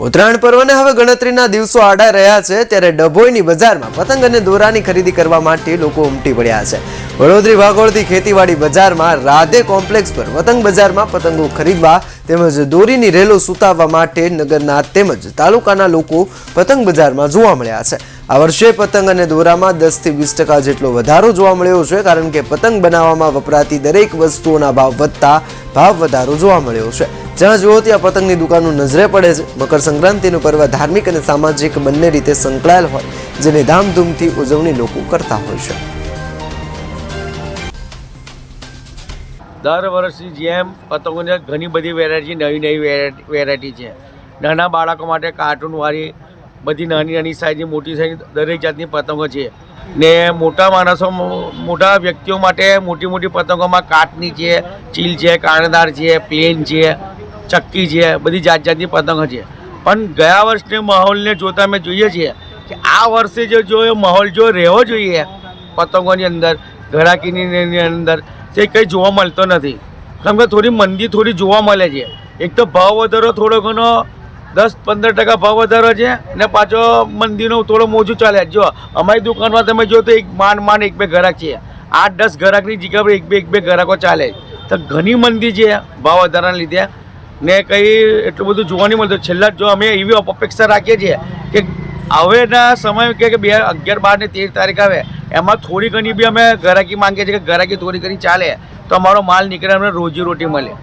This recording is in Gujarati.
ઉત્તરાયણ પર્વને હવે ગણતરીના દિવસો આડા રહ્યા છે ત્યારે ડભોઈની બજારમાં પતંગ અને દોરાની ખરીદી કરવા માટે લોકો ઉમટી પડ્યા છે। વડોદરી ભાગોળથી ખેતીવાડી બજારમાં રાધે કોમ્પ્લેક્સ પર પતંગ બજારમાં પતંગો ખરીદવા તેમજ દોરીની રેલો સુતાવવા માટે નગરના તેમજ તાલુકાના લોકો પતંગ બજારમાં જોવા મળ્યા છે। આ વર્ષે પતંગ અને દોરામાં 10 થી 20% જેટલો વધારો જોવા મળ્યો છે, કારણ કે પતંગ બનાવવામાં વપરાતી દરેક વસ્તુઓના ભાવ વધતા ભાવ વધારો જોવા મળ્યો છે। જ્યાં જુઓ ત્યાં પતંગની દુકાનો નજરે પડે છે। મકર સંક્રાંતિનું પર્વ ધાર્મિક અને સામાજિક બંને રીતે સંકળાયેલ હોય, જેની ધામધૂમથી ઉજવણી લોકો કરતા હોય છે। દર વર્ષની જેમ પતંગોની ઘણી બધી વેરાયટી, નવી વેરાયટી છે। નાના બાળકો માટે કાર્ટૂનવાળી બધી નાની સાઈઝની, મોટી સાઈઝ દરેક જાતની પતંગો છે ને મોટા માણસો, મોટા વ્યક્તિઓ માટે મોટી પતંગોમાં કાટની છે, ચીલ છે, કાણેદાર છે, પ્લેન છે, ચક્કી છે, બધી જાતની પતંગો છે। પણ ગયા વર્ષના માહોલને જોતા અમે જોઈએ છીએ કે આ વર્ષે જો માહોલ જો રહેવો જોઈએ પતંગોની અંદર, ઘરાકીની અંદર, તે કંઈ જોવા મળતો નથી। કેમ કે થોડી મંદી થોડી જોવા મળે છે। એક તો ભાવ વધારો થોડો ઘણો 10-15% ભાવ વધારો છે ને પાછો મંદીનો થોડો મોજું ચાલે। જો અમારી દુકાનમાં તમે જો તો એક માંડ 1-2 ગ્રાહક છે, 8-10 ગ્રાહકની જગ્યા પર એક બે ગ્રાહકો ચાલે। તો ઘણી મંદી છે ભાવ વધારાના લીધે ને કંઈ એટલું બધું જોવા નહીં મળતું। છેલ્લા જો અમે એવી અપેક્ષા રાખીએ છીએ કે હવેના સમય કે 11, 12 ને 13 તારીખ આવે એમાં થોડી ઘણી બી અમે ગ્રાહકી માંગીએ છીએ કે ગ્રાહકી થોડી ઘણી ચાલે તો અમારો માલ નીકળે, અમને રોજીરોટી મળે।